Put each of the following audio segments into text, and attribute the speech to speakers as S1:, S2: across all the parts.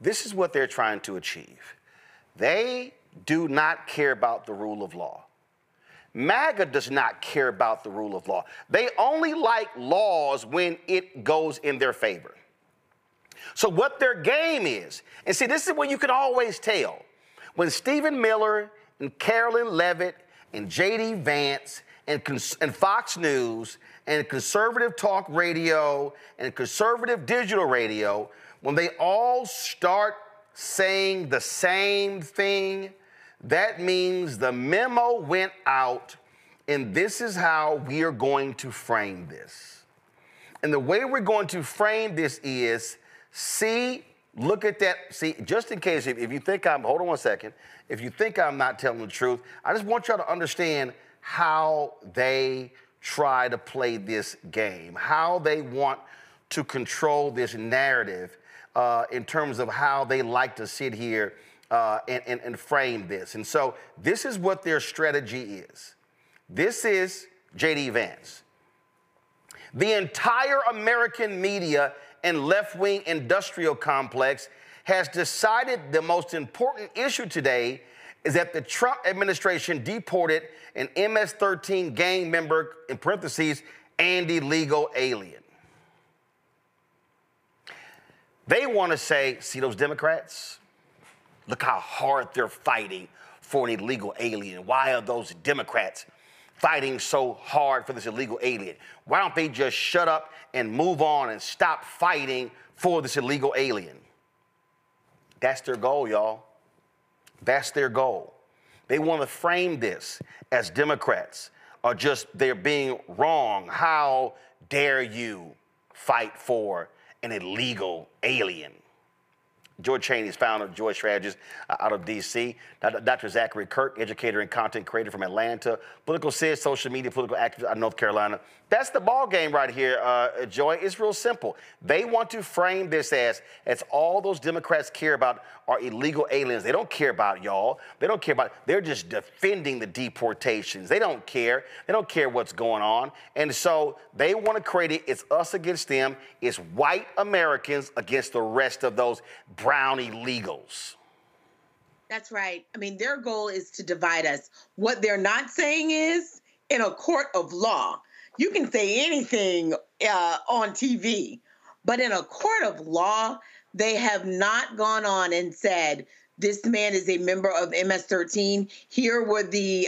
S1: this is what they're trying to achieve. They do not care about the rule of law. MAGA does not care about the rule of law. They only like laws when it goes in their favor. So what their game is, and see, this is what you can always tell. When Stephen Miller and Carolyn Levitt and J.D. Vance and Fox News and conservative talk radio and conservative digital radio, when they all start saying the same thing, that means the memo went out, and this is how we are going to frame this. And the way we're going to frame this is, see, look at that. See, just in case, if you think hold on one second. If you think I'm not telling the truth, I just want y'all to understand how they try to play this game, how they want to control this narrative in terms of how they like to sit here and frame this. And so this is what their strategy is. This is J.D. Vance. The entire American media and left-wing industrial complex has decided the most important issue today is that the Trump administration deported an MS-13 gang member, in parentheses, and illegal alien. They want to say, see those Democrats? Look how hard they're fighting for an illegal alien. Why are those Democrats fighting so hard for this illegal alien? Why don't they just shut up and move on and stop fighting for this illegal alien? That's their goal, y'all. That's their goal. They want to frame this as Democrats are just, they're being wrong. How dare you fight for an illegal alien? George Cheney is founder of George Strategies out of D.C. Dr. Zachary Kirk, educator and content creator from Atlanta. Political sis, social media, political activist out of North Carolina. That's the ball game right here, Joy. It's real simple. They want to frame this as all those Democrats care about are illegal aliens. They don't care about y'all. They don't care about, they're just defending the deportations. They don't care. They don't care what's going on. And so they want to create it. It's us against them. It's white Americans against the rest of those brown illegals.
S2: That's right. I mean, their goal is to divide us. What they're not saying is, in a court of law, you can say anything on TV, but in a court of law, they have not gone on and said, this man is a member of MS-13. Here were the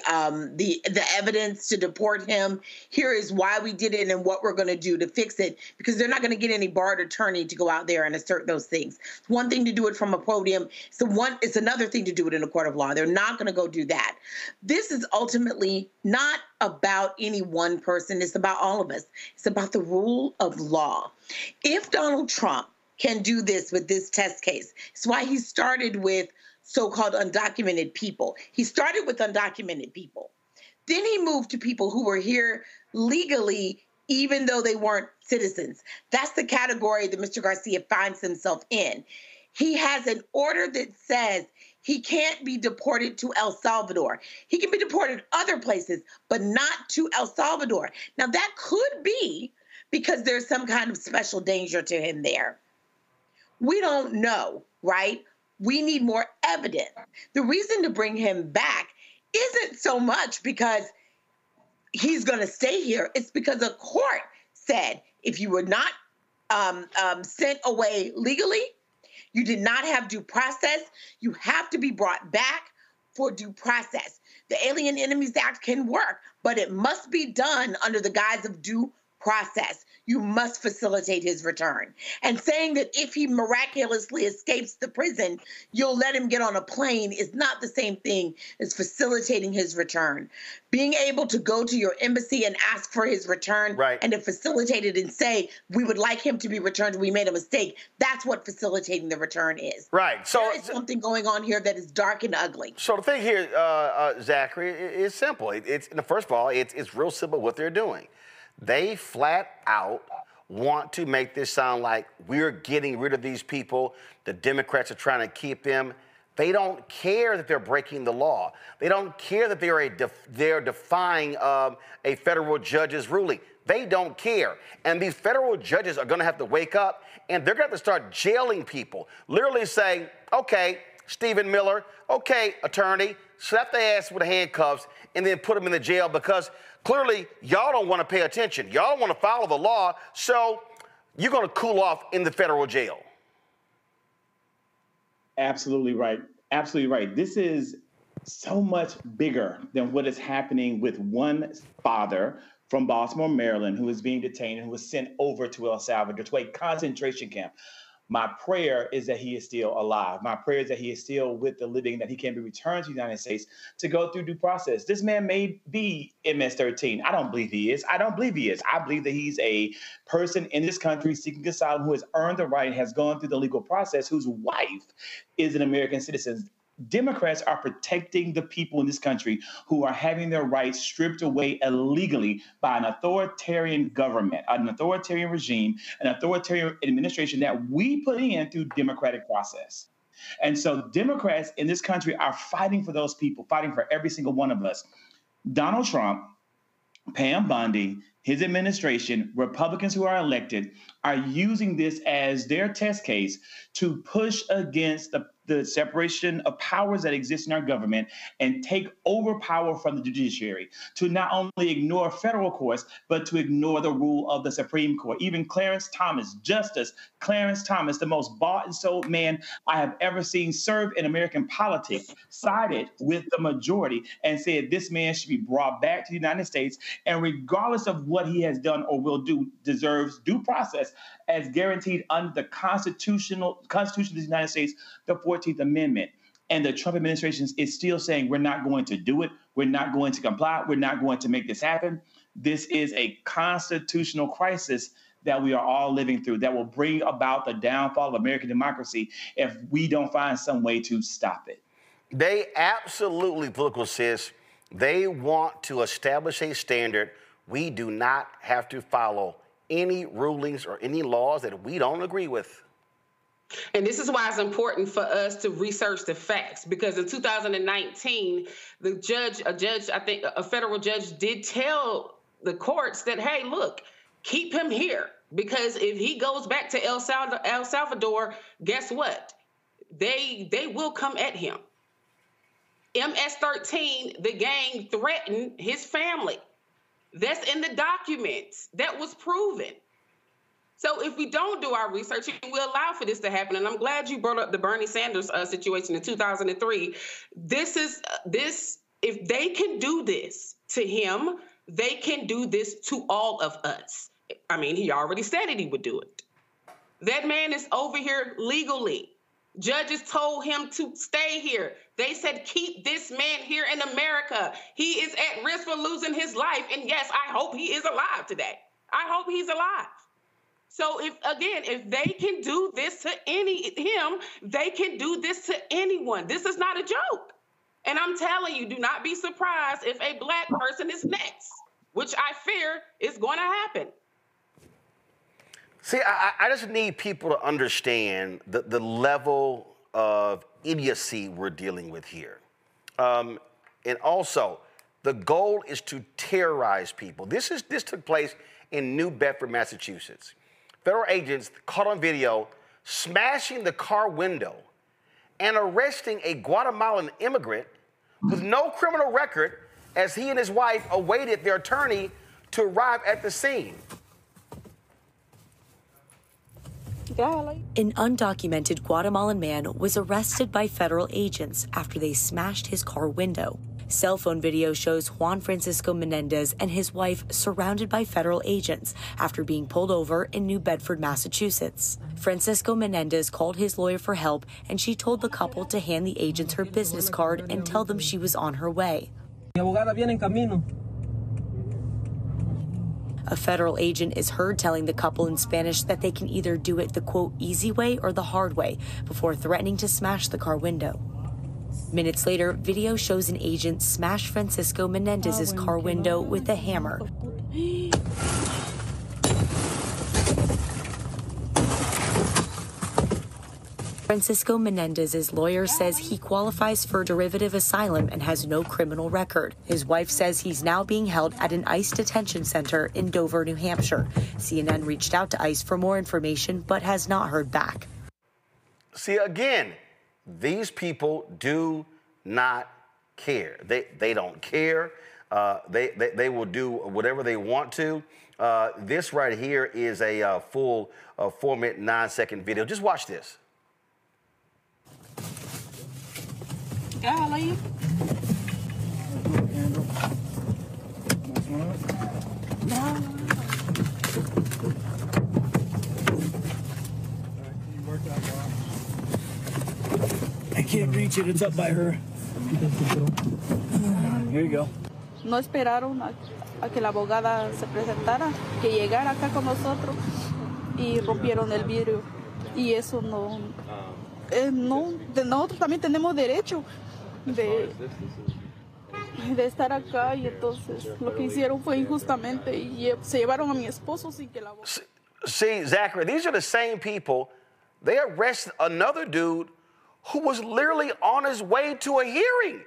S2: evidence to deport him. Here is why we did it and what we're going to do to fix it, because they're not going to get any barred attorney to go out there and assert those things. It's one thing to do it from a podium. It's another thing to do it in a court of law. They're not going to go do that. This is ultimately not about any one person. It's about all of us. It's about the rule of law. If Donald Trump can do this with this test case, it's why he started with so-called undocumented people. He started with undocumented people. Then he moved to people who were here legally, even though they weren't citizens. That's the category that Mr. Garcia finds himself in. He has an order that says he can't be deported to El Salvador. He can be deported other places, but not to El Salvador. Now, that could be because there's some kind of special danger to him there. We don't know, right? We need more evidence. The reason to bring him back isn't so much because he's going to stay here. It's because a court said if you were not sent away legally, you did not have due process, you have to be brought back for due process. The Alien Enemies Act can work, but it must be done under the guise of due process. You must facilitate his return. And saying that if he miraculously escapes the prison, you'll let him get on a plane is not the same thing as facilitating his return. Being able to go to your embassy and ask for his return, right, and to facilitate it and say, we would like him to be returned, we made a mistake, that's what facilitating the return is.
S1: Right. So
S2: there is something going on here that is dark and ugly.
S1: So the thing here, Zachary, is simple. First of all, it's real simple what they're doing. They flat out want to make this sound like we're getting rid of these people. The Democrats are trying to keep them. They don't care that they're breaking the law. They don't care that they're defying a federal judge's ruling. They don't care. And these federal judges are going to have to wake up, and they're going to have to start jailing people, literally saying, okay, Stephen Miller, okay, attorney, slap their ass with handcuffs and then put them in the jail, because clearly y'all don't want to pay attention. Y'all don't want to follow the law, so you're going to cool off in the federal jail.
S3: Absolutely right. Absolutely right. This is so much bigger than what is happening with one father from Baltimore, Maryland, who is being detained and who was sent over to El Salvador to a concentration camp. My prayer is that he is still alive. My prayer is that he is still with the living, that he can be returned to the United States to go through due process. This man may be MS-13. I don't believe he is. I don't believe he is. I believe that he's a person in this country seeking asylum who has earned the right and has gone through the legal process, whose wife is an American citizen. Democrats are protecting the people in this country who are having their rights stripped away illegally by an authoritarian government, an authoritarian regime, an authoritarian administration that we put in through democratic process. And so Democrats in this country are fighting for those people, fighting for every single one of us. Donald Trump, Pam Bondi, his administration, Republicans who are elected, are using this as their test case to push against the separation of powers that exist in our government and take over power from the judiciary, to not only ignore federal courts, but to ignore the rule of the Supreme Court. Even Clarence Thomas, Justice Clarence Thomas, the most bought and sold man I have ever seen serve in American politics, sided with the majority and said this man should be brought back to the United States, and regardless of what he has done or will do, deserves due process as guaranteed under the Constitution of the United States, the 14th Amendment. And the Trump administration is still saying, we're not going to do it. We're not going to comply. We're not going to make this happen. This is a constitutional crisis that we are all living through that will bring about the downfall of American democracy if we don't find some way to stop it.
S1: They absolutely, political sis, they want to establish a standard. We do not have to follow any rulings or any laws that we don't agree with.
S4: And this is why it's important for us to research the facts, because in 2019, a federal judge did tell the courts that, hey, look, keep him here, because if he goes back to El Salvador, guess what? They will come at him. MS-13, the gang threatened his family. That's in the documents. That was proven. So if we don't do our research, we allow for this to happen. And I'm glad you brought up the Bernie Sanders situation in 2003. If they can do this to him, they can do this to all of us. I mean, he already said it, he would do it. That man is over here legally. Judges told him to stay here. They said, keep this man here in America. He is at risk for losing his life. And yes, I hope he is alive today. I hope he's alive. So if they can do this to him, they can do this to anyone. This is not a joke. And I'm telling you, do not be surprised if a Black person is next, which I fear is going to happen.
S1: See, I just need people to understand the level of idiocy we're dealing with here. And also, the goal is to terrorize people. This took place in New Bedford, Massachusetts. Federal agents caught on video smashing the car window and arresting a Guatemalan immigrant with no criminal record as he and his wife awaited their attorney to arrive at the scene.
S5: An undocumented Guatemalan man was arrested by federal agents after they smashed his car window. Cell phone video shows Juan Francisco Menendez and his wife surrounded by federal agents after being pulled over in New Bedford, Massachusetts. Francisco Menendez called his lawyer for help, and she told the couple to hand the agents her business card and tell them she was on her way. A federal agent is heard telling the couple in Spanish that they can either do it the, quote, easy way or the hard way before threatening to smash the car window. Minutes later, video shows an agent smash Francisco Menendez's car window with a hammer. Francisco Menendez's lawyer says he qualifies for derivative asylum and has no criminal record. His wife says he's now being held at an ICE detention center in Dover, New Hampshire. CNN reached out to ICE for more information, but has not heard back.
S1: See, again, these people do not care. They don't care. They will do whatever they want to. This right here is a full 4-minute, 9-second video. Just watch this.
S6: How are you?
S7: I can't reach it. It's up by her. Here you go.
S6: No esperaron a que la abogada se presentara, que llegara acá con nosotros y rompieron el vidrio. Y eso no, nosotros también tenemos derecho de estar acá, y entonces lo que hicieron fue injustamente y se llevaron a mi esposo sin que la abogada...
S1: See, Zachary, these are the same people. They arrested another dude who was literally on his way to a hearing.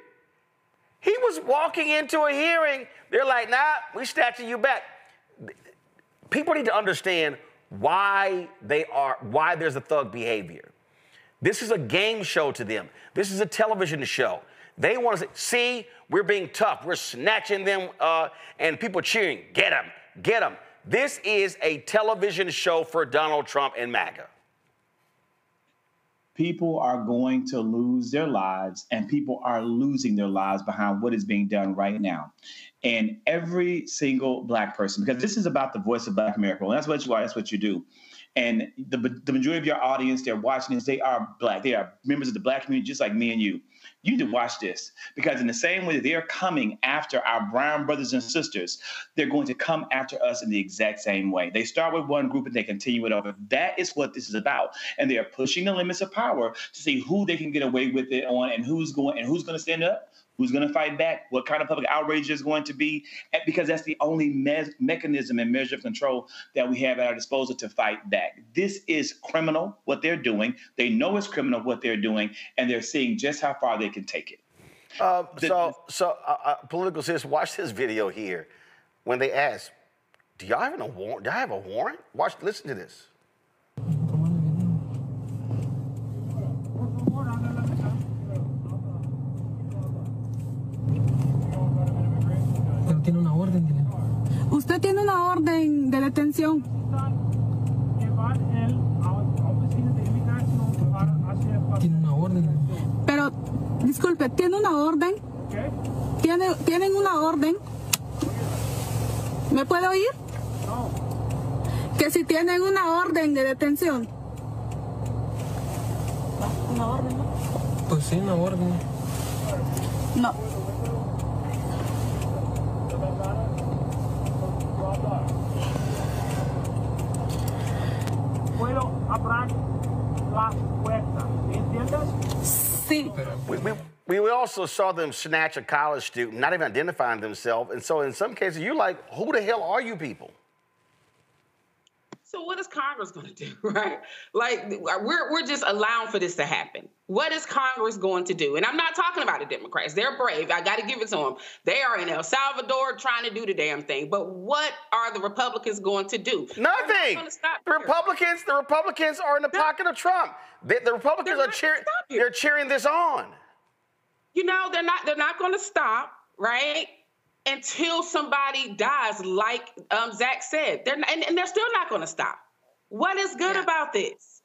S1: He was walking into a hearing. They're like, nah, we snatching you back. People need to understand why there's a thug behavior. This is a game show to them. This is a television show. They want to say, see, we're being tough. We're snatching them, and people cheering, get him, get him. This is a television show for Donald Trump and MAGA.
S3: People are going to lose their lives, and people are losing their lives behind what is being done right now. And every single Black person, because this is about the voice of Black America, and that's what you are, that's what you do. And the majority of your audience, they're watching this, they are Black. They are members of the Black community, just like me and you. You need to watch this, because in the same way that they're coming after our brown brothers and sisters, they're going to come after us in the exact same way. They start with one group and they continue it over. That is what this is about. And they are pushing the limits of power to see who they can get away with it on, and who's going to stand up, who's going to fight back, what kind of public outrage is going to be, because that's the only mechanism and measure of control that we have at our disposal to fight back. This is criminal, what they're doing. They know it's criminal, what they're doing, and they're seeing just how far they can take it.
S1: Political sis, watch this video here. When they ask, do y'all have a warrant? Do I have a warrant? Listen to this.
S8: Tiene una orden, dile.
S6: Usted tiene una orden de detención.
S8: Tiene una orden.
S6: Pero, disculpe, ¿tiene una orden?
S9: ¿Qué?
S6: ¿Tienen una orden? ¿Me puede oír?
S9: No.
S6: Que si tienen una orden de detención. ¿Una orden, no?
S8: Pues sí, una orden.
S6: No.
S9: Puedo abrir la puerta, ¿entiendes?
S6: Sí.
S1: We also saw them snatch a college student, not even identifying themselves. And so in some cases, you're like, who the hell are you people?
S4: So what is Congress going to do, right? Like, we're just allowing for this to happen. What is Congress going to do? And I'm not talking about the Democrats. They're brave. I got to give it to them. They are in El Salvador trying to do the damn thing. But what are the Republicans going to do?
S1: Nothing. The Republicans are in the pocket of Trump. The Republicans are cheering. They're cheering this on.
S4: You know, they're not going to stop, right? Until somebody dies, like Zach said. And they're still not going to stop. What is good about this?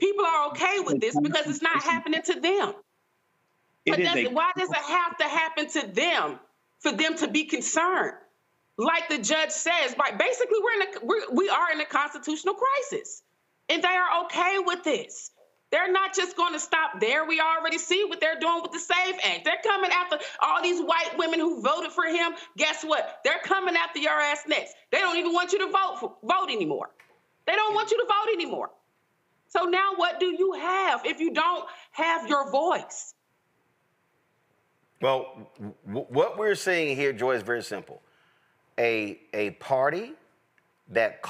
S4: People are okay with this because it's not happening to them. But why does it have to happen to them for them to be concerned? Like the judge says, basically we are in a constitutional crisis, and they are okay with this. They're not just going to stop there. We already see what they're doing with the SAVE Act. They're coming after all these white women who voted for him. Guess what? They're coming after your ass next. They don't even want you to vote anymore. They don't want you to vote anymore. So now what do you have if you don't have your voice?
S1: Well, what we're seeing here, Joy, is very simple. A party that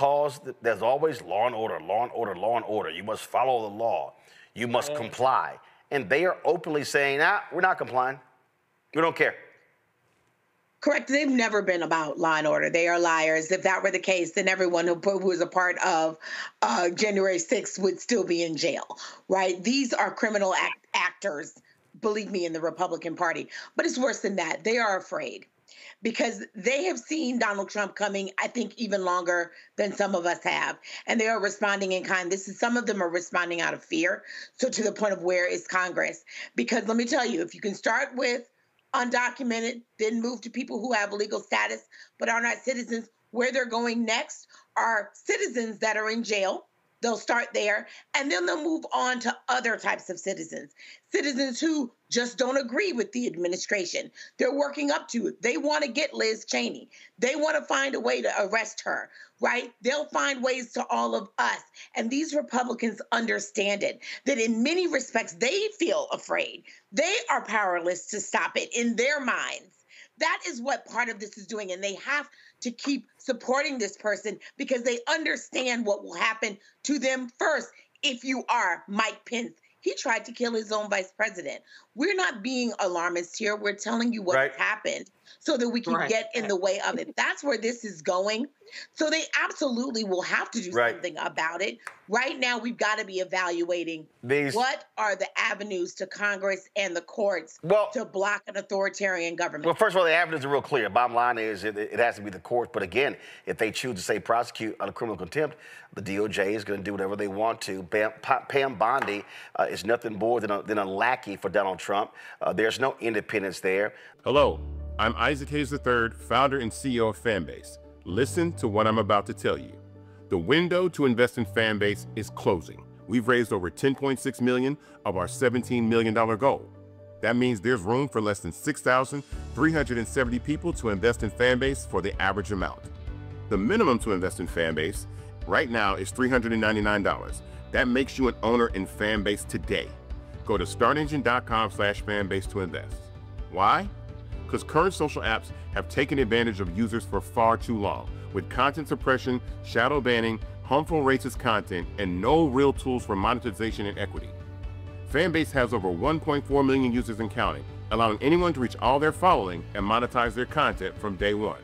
S1: there's always law and order, law and order, law and order. You must follow the law. You must comply. And they are openly saying, we're not complying. We don't care.
S2: Correct. They've never been about law and order. They are liars. If that were the case, then everyone who was a part of January 6th would still be in jail, right? These are criminal actors, believe me, in the Republican Party. But it's worse than that. They are afraid because they have seen Donald Trump coming, I think, even longer than some of us have. And they are responding in kind. Some of them are responding out of fear. So to the point of where is Congress? Because let me tell you, if you can start with undocumented, then move to people who have legal status but are not citizens, where they're going next are citizens that are in jail. They'll start there, and then they'll move on to other types of citizens. Citizens who just don't agree with the administration. They're working up to it. They want to get Liz Cheney. They want to find a way to arrest her, right? They'll find ways to all of us. And these Republicans understand it, that in many respects, they feel afraid. They are powerless to stop it in their minds. That is what part of this is doing. And they have to keep supporting this person because they understand what will happen to them first. If you are Mike Pence, he tried to kill his own vice president. We're not being alarmist here. We're telling you what happened so that we can get in the way of it. That's where this is going. So they absolutely will have to do something about it. Right now, we've got to be evaluating what are the avenues to Congress and the courts to block an authoritarian government.
S1: Well, first of all, the avenues are real clear. Bottom line is it has to be the courts. But again, if they choose to say prosecute under criminal contempt, the DOJ is going to do whatever they want to. Pam Bondi is nothing more than a lackey for Donald Trump. There's no independence there.
S10: Hello, I'm Isaac Hayes III, founder and CEO of Fanbase. Listen to what I'm about to tell you. The window to invest in Fanbase is closing. We've raised over $10.6 million of our $17 million goal. That means there's room for less than 6,370 people to invest in Fanbase for the average amount. The minimum to invest in Fanbase right now is $399. That makes you an owner in Fanbase today. Go to startengine.com/fanbase to invest. Why? Because current social apps have taken advantage of users for far too long, with content suppression, shadow banning, harmful racist content, and no real tools for monetization and equity. Fanbase has over 1.4 million users and counting, allowing anyone to reach all their following and monetize their content from day one.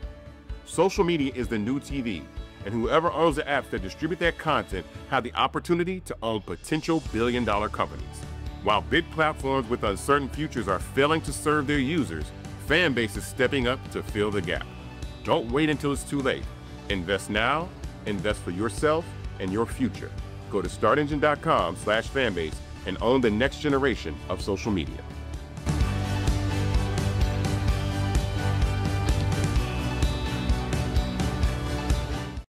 S10: Social media is the new TV, and whoever owns the apps that distribute that content have the opportunity to own potential billion-dollar companies. While big platforms with uncertain futures are failing to serve their users, Fanbase is stepping up to fill the gap. Don't wait until it's too late. Invest now, invest for yourself and your future. Go to startengine.com/fanbase and own the next generation of social media.